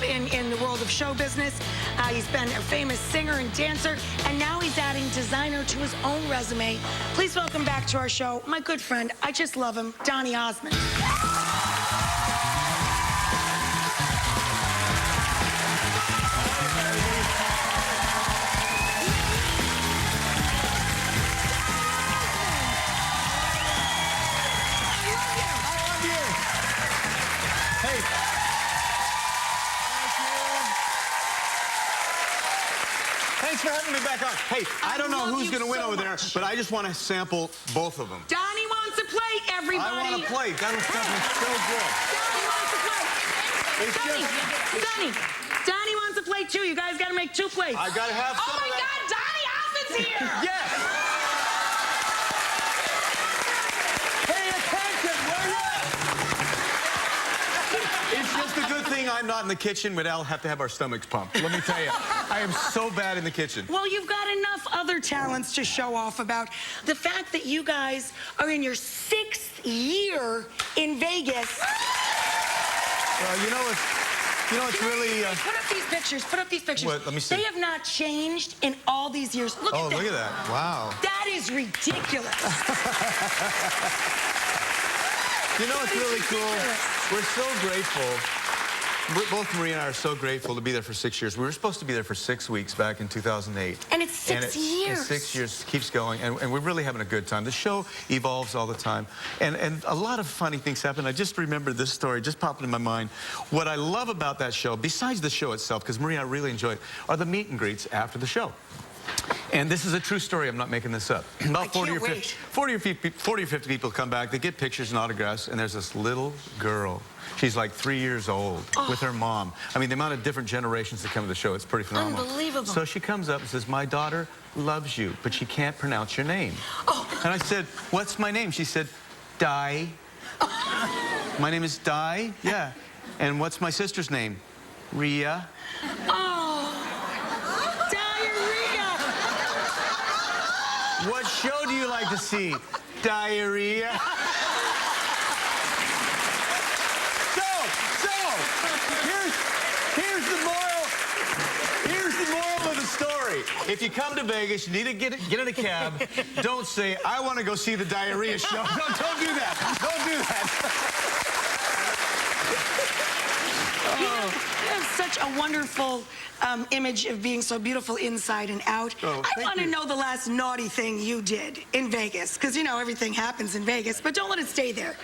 in the world of show business. He's been a famous singer and dancer, and now he's adding designer to his own resume. Please welcome back to our show, my good friend, I just love him, Donny Osmond. Thanks for having me back on. Hey, I don't know who's going to win over there, but I just want to sample both of them. Donny wants a plate, everybody. I want a plate. That was something so good. Donny wants a plate. Donny wants a plate, too. You guys got to make 2 plates. I got to have some of that. Oh, my God, Donny Osmond's here. Yes. Hey, attention, where you at? It's just a good thing I'm not in the kitchen. We'd all have to have our stomachs pumped. Let me tell you, I am so bad in the kitchen. Well, you've got enough other talents to show off about. The fact that you guys are in your 6th year in Vegas. Well, you know, it's really... Put up these pictures. Put up these pictures. What? Let me see. They have not changed in all these years. Look at that. Oh, look at that. Wow. That is ridiculous. You know, it's really cool. We're so grateful. Both Maria and I are so grateful to be there for 6 years. We were supposed to be there for 6 weeks back in 2008. And it's 6 years. And 6 years keeps going, and we're really having a good time. The show evolves all the time, and a lot of funny things happen. I just remember this story, just popped in my mind. What I love about that show, besides the show itself, because Maria and I really enjoy it, are the meet and greets after the show. And this is a true story. I'm not making this up. About 40 or 50 people come back. They get pictures and autographs, and there's this little girl. She's like 3 years old with her mom. I mean, the amount of different generations that come to the show, it's pretty phenomenal. Unbelievable. So she comes up and says, my daughter loves you, but she can't pronounce your name. Oh. And I said, what's my name? She said, Di. My name is Di? Yeah. And what's my sister's name? Rhea. What show do you like to see? Diarrhea? Here's the moral of the story. If you come to Vegas, you need to get in a cab. Don't say, I want to go see the diarrhea show. Don't do that. Don't do that. You have such a wonderful image of being so beautiful inside and out. Oh, I want to know the last naughty thing you did in Vegas, because, you know, everything happens in Vegas, but don't let it stay there.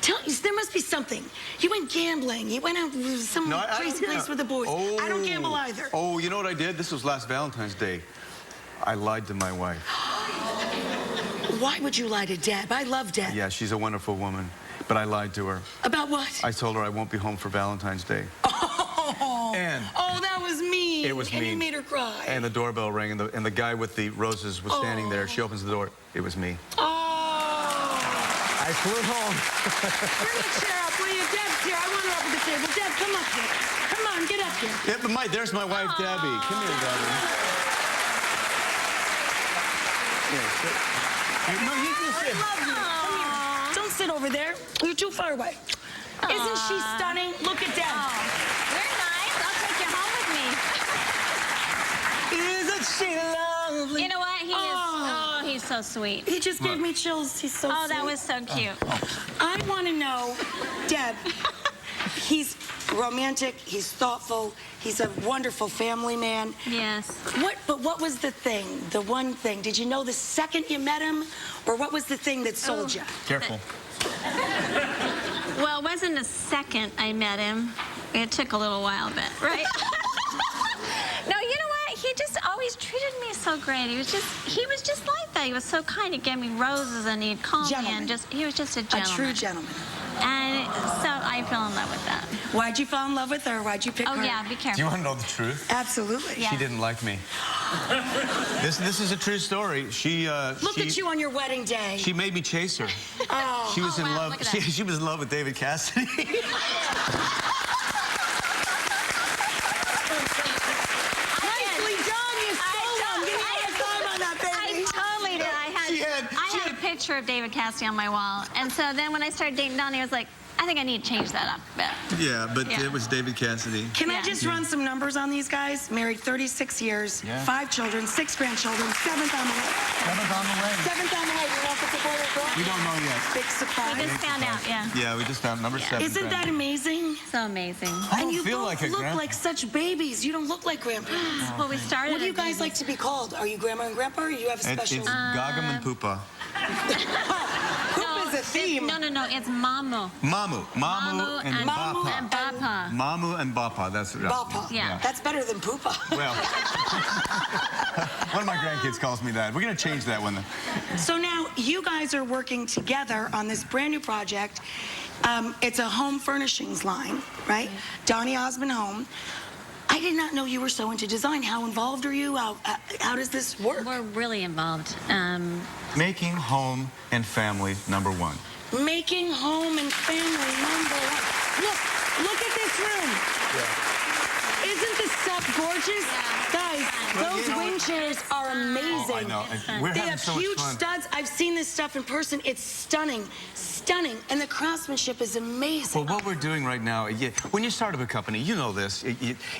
There must be something. You went gambling. You went out to some crazy place with the boys. Oh. I don't gamble either. Oh, you know what I did? This was last Valentine's Day. I lied to my wife. Why would you lie to Deb? I love Deb. Yeah, she's a wonderful woman, but I lied to her. About what? I told her I won't be home for Valentine's Day. Oh, that was mean. It was mean. And you made her cry. And the doorbell rang, and the guy with the roses was standing there. She opens the door. It was me. I flew home. Bring a chair up, will you? Deb's here. I want her up at the table. Deb, come up here. Come on, get up here. Yeah, but there's my wife, Debbie. Come here, Debbie. No, you can sit. I love you. Come here. Don't sit over there. You're too far away. Isn't she stunning? Look at Deb. You're nice. I'll take you home with me. Isn't she lovely? You know what? He is. Oh, he's so sweet. He just gave me chills. He's so sweet. That was so cute. I want to know, Deb, he's romantic, he's thoughtful, he's a wonderful family man. Yes. But what was the thing, the one thing? Did you know the second you met him, or what was the thing that sold you? Careful. Well, it wasn't the second I met him. It took a little while, but right? No, you know what? He just always treated me so great. He was just like that. He was so kind. He gave me roses, and he'd call me, and he was just a gentleman. A true gentleman. And so I fell in love with that. Why'd you fall in love with her? Why'd you pick her? Oh, yeah, be careful. Do you want to know the truth? Absolutely. Yeah. She didn't like me. This is a true story. Look at you on your wedding day. She made me chase her. Oh. She was in love. She was in love with David Cassidy. Picture of David Cassidy on my wall, and so then when I started dating Donny, I was like, I think I need to change that up a bit. Yeah, but Yeah. it was David Cassidy. Can I Yeah. just run some numbers on these guys? Married 36 years, Yeah. 5 children, 6 grandchildren, 7th on the way. 7th on the way. 7th on the way. You know if it's a boy or girl? We don't know yet. Big We surprise. just found out, yeah. Yeah, we just found number 7. Isn't that amazing? So amazing. I don't And you feel both like a look grandpa. like such babies. You don't look like grandparents. Well, we started. What do you as guys like babies. to be called? Are you grandma and grandpa, or you have a It's special? Gagam and Poopa. Poop is a theme. No, it's Mamu. Mamu. Mamu and Mamu Bapa. and Bapa. Mamu and Bapa. That's right. Bapa. Yeah. That's better than poopa. Well, one of my grandkids calls me that. We're going to change that one. So now you guys are working together on this brand new project. It's a home furnishings line, right? Donny Osmond Home. I did not know you were so into design. How involved are you? How does this work? We're really involved. Making home and family number 1. Making home and family number 1. Look at this room. Isn't this stuff gorgeous? Guys, those wing chairs are amazing. Oh, I know. We're They having have so much huge fun. studs. I've seen this stuff in person. It's stunning. Stunning. And the craftsmanship is amazing. Well, what we're doing right now, when you start up a company, you know this,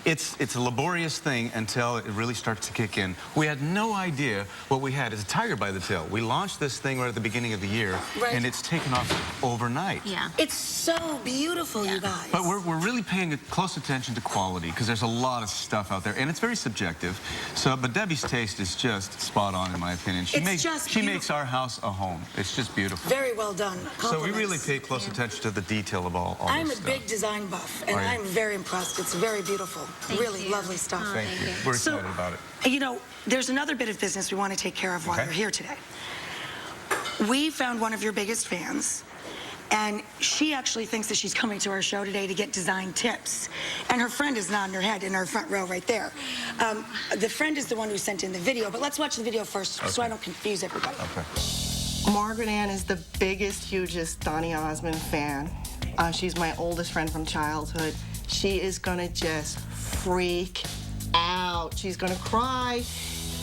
it's a laborious thing until it really starts to kick in. We had no idea what we had. It's a tiger by the tail. We launched this thing right at the beginning of the year, Right. and it's taken off overnight. Yeah. It's so beautiful, you guys. But we're really paying close attention to quality because there's a lot of stuff out there, and it's very subjective. So, but Debbie's taste is just spot on, in my opinion. She makes our house a home. It's just beautiful. Very well done. So we really Compliments. pay close attention to the detail of all I'm this a stuff. big design buff, and Are you? I'm very impressed. It's very beautiful. Thank Really you. lovely stuff. Oh, Thank Thank you. you. We're So, excited about it. You know, there's another bit of business we want to take care of while Okay. you're here today. We found one of your biggest fans, and she actually thinks that she's coming to our show today to get design tips. And her friend is nodding her head in our front row right there. The friend is the one who sent in the video, but let's watch the video first so I don't confuse everybody. Okay. Margaret Ann is the biggest, hugest Donny Osmond fan. She's my oldest friend from childhood. She is gonna just freak out. She's gonna cry.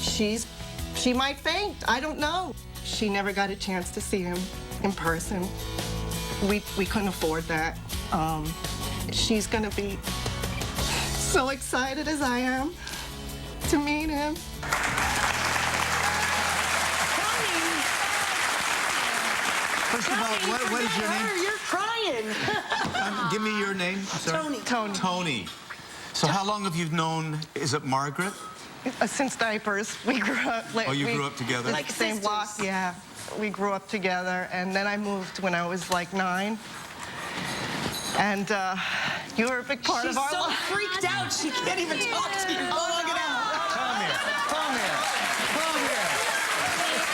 She might faint. I don't know. She never got a chance to see him in person. We couldn't afford that. She's gonna be so excited as I am to meet him. First of all, what is your name? You're crying. Give me your name. I'm sorry. Tony. Tony. So how long have you known, is it Margaret? Since diapers, we grew up. Oh, you grew up together? Like Same sisters. block, yeah. We grew up together, and then I moved when I was like 9. And you were a big part She's of our so life. freaked out, she can't even talk to you. Go look it out. Come here. Come here. Come here.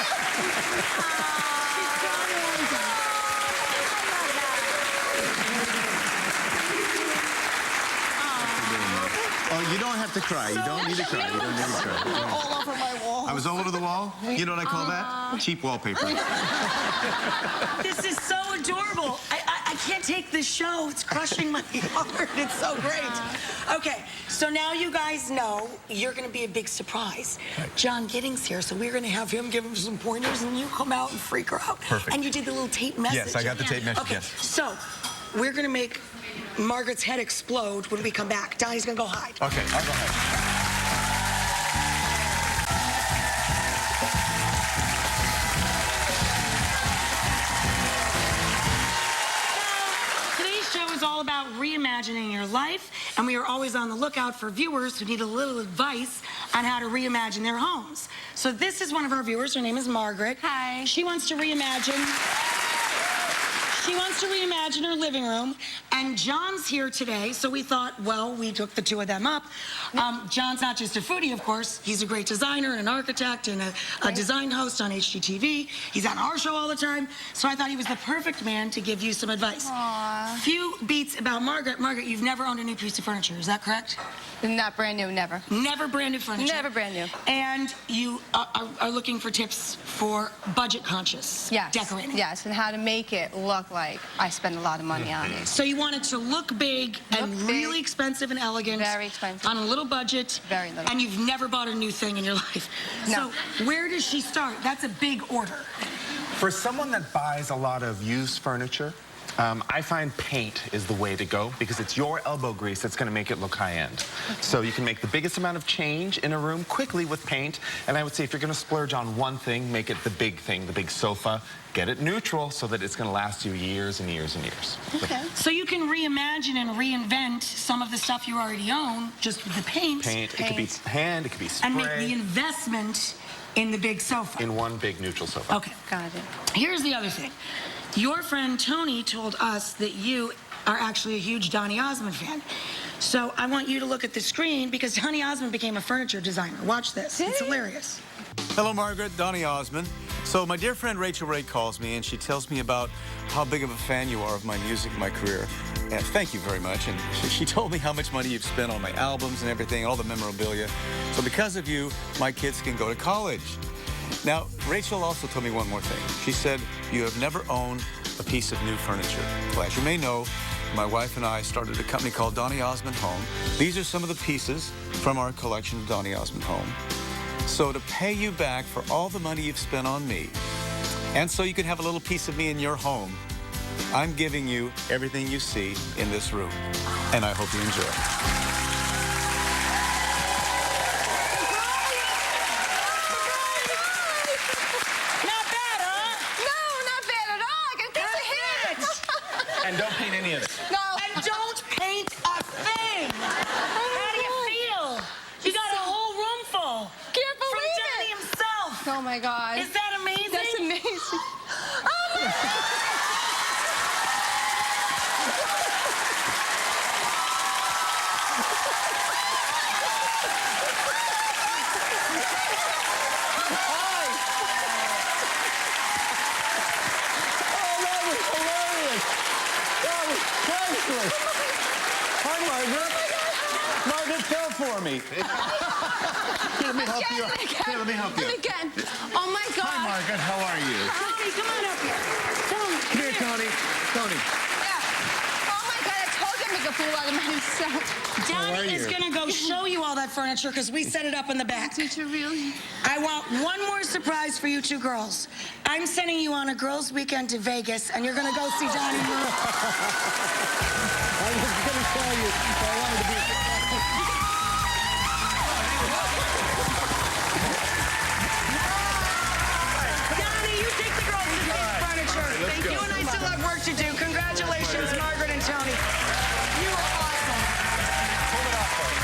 Oh, you don't have to cry. You don't need to cry. You don't need to cry. All over my wall. I was all over the wall? You know what I call that? Cheap wallpaper. This is so adorable. I can't take this show. It's crushing my heart. It's so great. Okay, so now you guys know you're going to be a big surprise. John Giddings here, so we're going to have him give him some pointers, and you come out and freak her out. Perfect. And you did the little tape message. Yes, I got the tape message, Okay, yes. so we're going to make Margaret's head explode when we come back. Donnie's going to go hide. Okay, I'll go ahead. Today's show is all about reimagining your life, and we are always on the lookout for viewers who need a little advice on how to reimagine their homes. So this is one of our viewers. Her name is Margaret. Hi. She wants to reimagine her living room, and John's here today, so we thought, well, we took the two of them up. John's not just a foodie, of course. He's a great designer and an architect and a design host on HGTV. He's on our show all the time, so I thought he was the perfect man to give you some advice. Aww. Few beats about Margaret. Margaret, you've never owned a new piece of furniture, is that correct? Not brand new, never. Never brand new furniture. Never brand new. And you are looking for tips for budget-conscious Yes. decorating. Yes, and how to make it look like I spend a lot of money on it. So you want it to look big and Look big. really expensive and elegant. Very expensive. On a little budget. Very little. And you've never bought a new thing in your life. No. So where does she start? That's a big order. For someone that buys a lot of used furniture, I find paint is the way to go because it's your elbow grease that's going to make it look high-end. So you can make the biggest amount of change in a room quickly with paint. And I would say if you're going to splurge on one thing, make it the big thing, the big sofa. Get it neutral so that it's going to last you years and years and years. Okay. So you can reimagine and reinvent some of the stuff you already own just with the paint. Paint. It could be hand, it could be spray. And make the investment in the big sofa. In one big neutral sofa. Okay. Got it. Here's the other thing. Your friend Tony told us that you are actually a huge Donny Osmond fan. So I want you to look at the screen because Donny Osmond became a furniture designer. Watch this. It's hilarious. Hello, Margaret. Donny Osmond. So my dear friend Rachael calls me, and she tells me about how big of a fan you are of my music and my career. And thank you very much. And she told me how much money you've spent on my albums and everything, all the memorabilia. So because of you, my kids can go to college. Now, Rachael also told me one more thing. She said, you have never owned a piece of new furniture. Well, as you may know, my wife and I started a company called Donny Osmond Home. These are some of the pieces from our collection of Donny Osmond Home. So to pay you back for all the money you've spent on me, and so you can have a little piece of me in your home, I'm giving you everything you see in this room. And I hope you enjoy it. And don't paint any of it. No. And don't paint a thing. How do you feel? You got a whole room full. Can't From believe Donny it. himself. Oh my God. Is that amazing? That's amazing. Oh my God. Hi, Margaret. Margaret, fell for me. Here, let me help you. Here, let me help you. Again. Oh my God. Hi, Margaret. How are you? Tony, come on up here. Tony, Come here, Tony. Tony. Yeah. Oh my God, I told you to make a fool out of myself. Donny is going to go show you all that furniture because we set it up in the back. Did you really? I want one more surprise for you two girls. I'm sending you on a girls' weekend to Vegas, and you're going to go see Donny. I was going to tell you. I wanted to be. Donny, you take the girls to see the furniture. let's go. You and I still have work to do. Congratulations, Margaret and Tony. You are awesome. Pull it off, folks.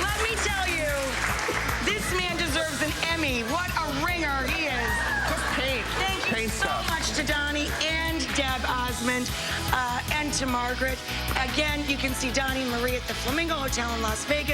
Let me tell you, this man deserves an Emmy. What a ringer he is. Just paint. Thank you Paint so stuff. much to Donny and Deb Osmond and to Margaret. Again, you can see Donny and Marie at the Flamingo Hotel in Las Vegas.